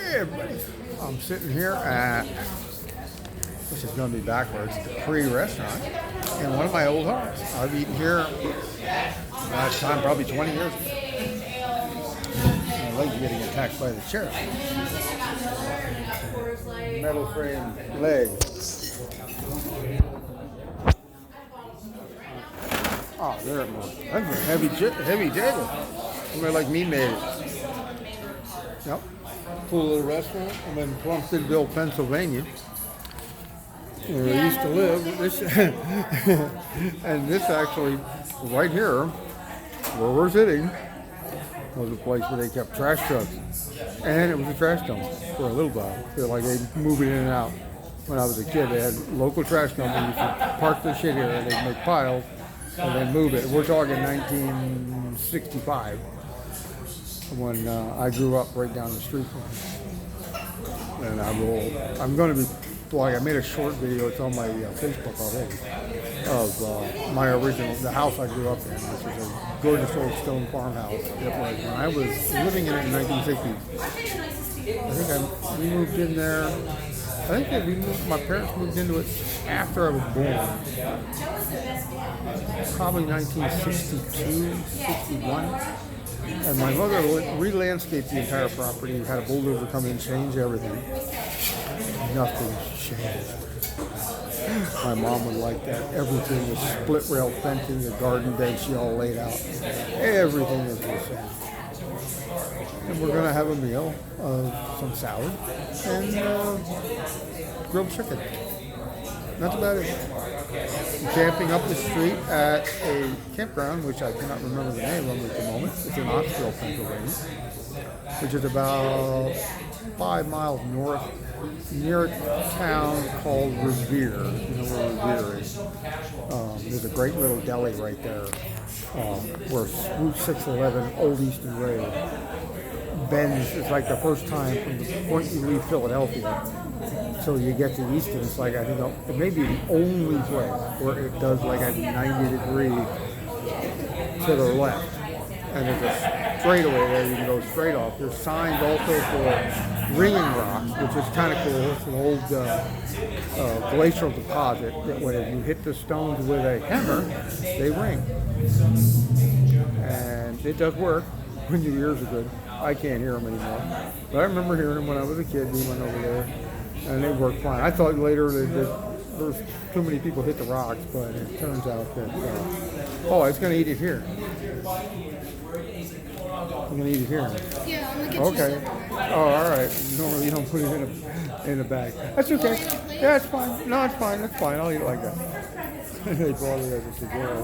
Hey everybody, I'm sitting here at, which is going to be backwards, the Cree restaurant in one of my old homes. I've eaten here last time probably 20 years ago. My leg's getting attacked by the chair. Metal frame leg. Oh, there it was. That's a heavy table. Somebody like me made it. Yep. Cool little restaurant. I'm in Plumstead, Pennsylvania, where I used to live. And this actually, right here, where we're sitting, was a place where they kept trash trucks. And it was a trash dump for a little while. Like they moved it in and out. When I was a kid, they had local trash companies that park their shit here and they'd make piles and then move it. We're talking 1965. When I grew up right down the street from him. And I'm going to be, I made a short video, it's on my Facebook already, of my original, the house I grew up in, which is a gorgeous old stone farmhouse. It was when I was living in it in 1960s. I think we moved in there, I think that my parents moved into it after I was born. Probably 1962, 61. And my mother re-landscaped the entire property, had a bulldozer come in and change everything. Nothing changed. My mom would like that. Everything was split rail fencing, the garden bed she all laid out. Everything was the same. And we're going to have a meal of some salad and grilled chicken. That's about it. Camping up the street at a campground, which I cannot remember the name of at the moment. It's in Oxford, Pennsylvania, which is about 5 miles north, near a town called Revere. You know where Revere is. There's a great little deli right there, where Route 611, Old Eastern Road, bends. It's like the first time from the point you leave Philadelphia so you get to Easton. It's like, I think it may be the only place where it does like a 90 degree to the left. And there's a straightaway there, you can go straight off. There's signs also for ringing rocks, which is kind of cool. It's an old glacial deposit that when you hit the stones with a hammer, they ring. And it does work when your ears are good. I can't hear them anymore. But I remember hearing them when I was a kid. We went over there, and they worked fine. I thought later that there was too many people hit the rocks, but it turns out that, it's going to eat it here. I'm going to eat it here. Yeah, I'm going to get okay. you some. Oh, all right. Normally you don't put it in a bag. That's okay. Yeah, it's fine. No, it's fine. That's fine. I'll eat it like that. They brought it as a girl.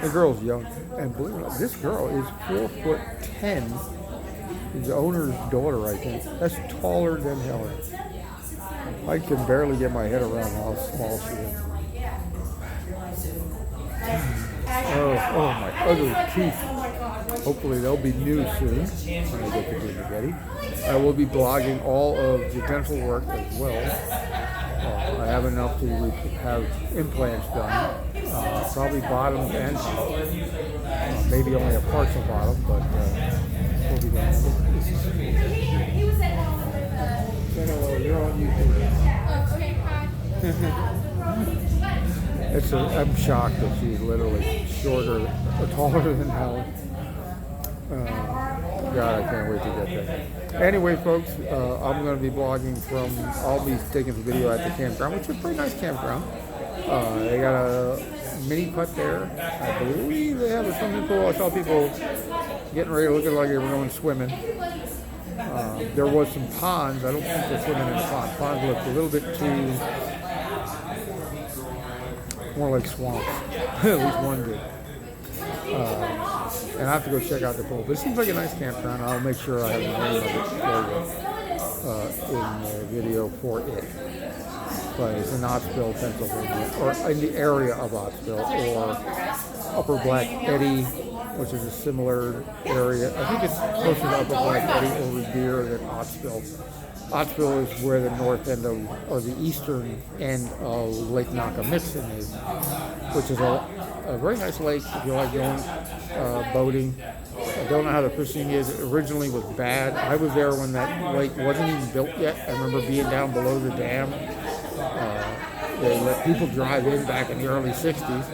The girl's young. And believe it or not, this girl is 4'10". The owner's daughter, I think. That's taller than Helen. I can barely get my head around how small she is. Oh, my ugly teeth. Hopefully they'll be new soon when I get to Spaghetti. I will be blogging all of the dental work as well. I have enough to have implants done. Probably bottoms and top. Maybe only a partial bottom, but we'll be done. He was at home with You're on YouTube. okay, hi. I'm shocked that she's literally shorter, or taller than Helen. God, I can't wait to get there. Anyway, folks, I'm going to be blogging I'll be taking the video at the campground, which is a pretty nice campground. They got a mini putt there. I believe they have a swimming pool. I saw people getting ready to look like they were going swimming. There was some ponds. I don't think they're swimming in the pond. Ponds looked a little bit too more like swamps. At least one did. And I have to go check out the pool. But it seems like a nice campground. I'll make sure I have the name of it in the video for it. But it's in Ottsville, Pennsylvania, or in the area of Ottsville, or Upper Black Eddy, which is a similar area. I think it's closer to Upper Black Eddy or Revere than Ottsville. Ottsville is where the north end of, or the eastern end of Lake Nockamixon is, which is a very nice lake if you like going boating. don't know how the fishing is. It originally was bad. I was there when that lake wasn't even built yet. I remember being down below the dam. They let people drive in back in the early 60s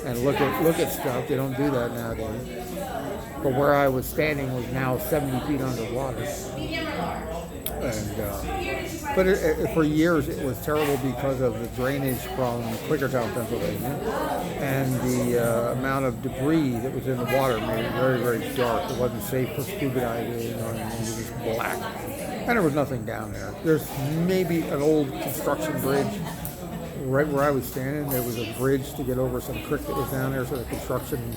and look at stuff. They don't do that nowadays. But where I was standing was now 70 feet underwater. And for years it was terrible because of the drainage from Quakertown, Pennsylvania, and the amount of debris that was in the water made it very, very dark. It wasn't safe for scuba diving, or it was just black. And there was nothing down there. There's maybe an old construction bridge. Right where I was standing, there was a bridge to get over some creek that was down there, so the construction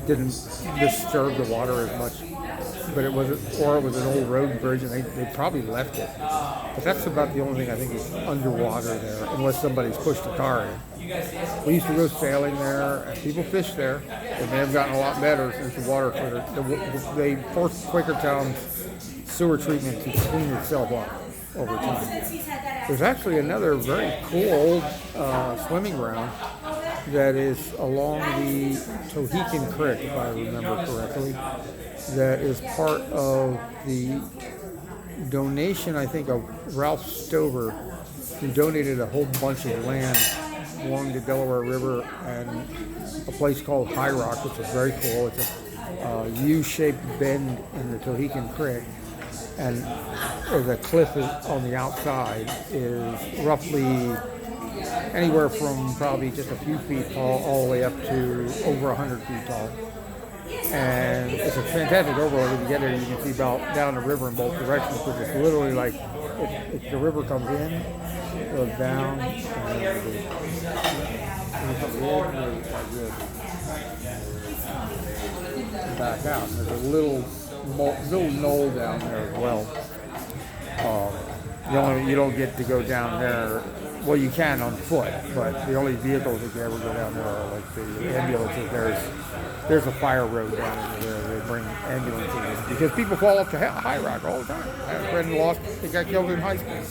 didn't disturb the water as much. But it was an old road bridge, and they probably left it. But that's about the only thing I think is underwater there, unless somebody's pushed a car in. We used to go sailing there, and people fished there. It may have gotten a lot better since the water cleared. They forced Quakertown's sewer treatment to clean itself up over time. There's actually another very cool old swimming ground that is along the Tohickon Creek, if I remember correctly, that is part of the donation, I think, of Ralph Stover, who donated a whole bunch of land along the Delaware River, and a place called High Rock, which is very cool. It's a U-shaped bend in the Tohickon Creek, and the cliff on the outside is roughly anywhere from probably just a few feet tall all the way up to over 100 feet tall. And it's a fantastic overlook. When you get there, you can see about down the river in both directions, because it's literally like if the river comes in, it goes down, and then it comes in, back out. And there's a little knoll down there as well. You don't get to go down there. Well, you can on foot, but the only vehicles that can ever go down there are like the ambulances. There's a fire road down in there. They bring ambulances in because people fall up to High Rock all the time. I had a friend lost. They got killed in high school.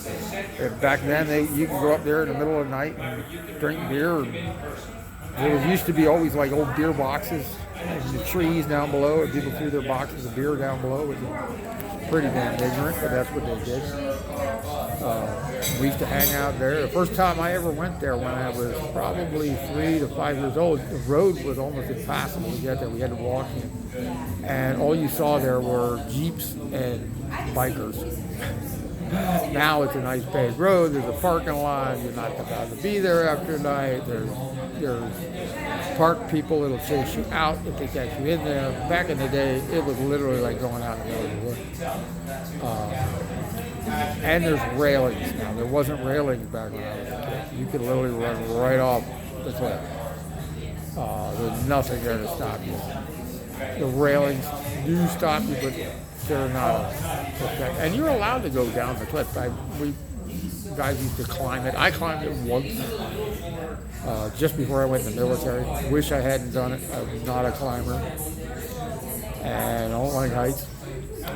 And back then, you could go up there in the middle of the night and drink beer. There used to be always like old beer boxes in the trees down below, and people threw their boxes of beer down below, which is pretty damn ignorant, but that's what they did. We used to hang out there. The first time I ever went there, when I was probably 3 to 5 years old, the road was almost impassable to get there. We had to walk in. And all you saw there were Jeeps and bikers. Now it's a nice paved road. There's a parking lot. You're not allowed to be there after night. There's parked people that'll chase you out if they catch you in there. Back in the day, it was literally like going out in the middle of the woods. And there's railings now. There wasn't railings back when I was a kid. You could literally run right off the cliff. There's nothing there to stop you. The railings do stop you, but they're not protect. And you're allowed to go down the cliff. Guys used to climb it. I climbed it once, just before I went in the military. Wish I hadn't done it. I'm not a climber, and I don't like heights,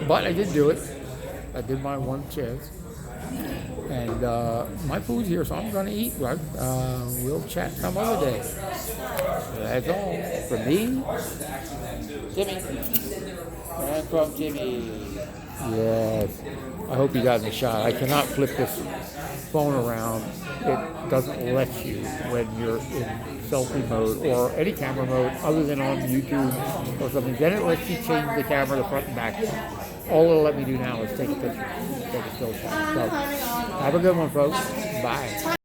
but I did do it. I did my one chance, and my food's here, so I'm going to eat. Right? We'll chat some other day. That's all from me, Jimmy, and from Jimmy. Yes, I hope you got the shot. I cannot flip this phone around. It doesn't let you when you're in selfie mode or any camera mode other than on YouTube or something. Then it lets you change the camera to front and back. All it'll let me do now is take a picture, take a still shot. So, have a good one, folks. Bye.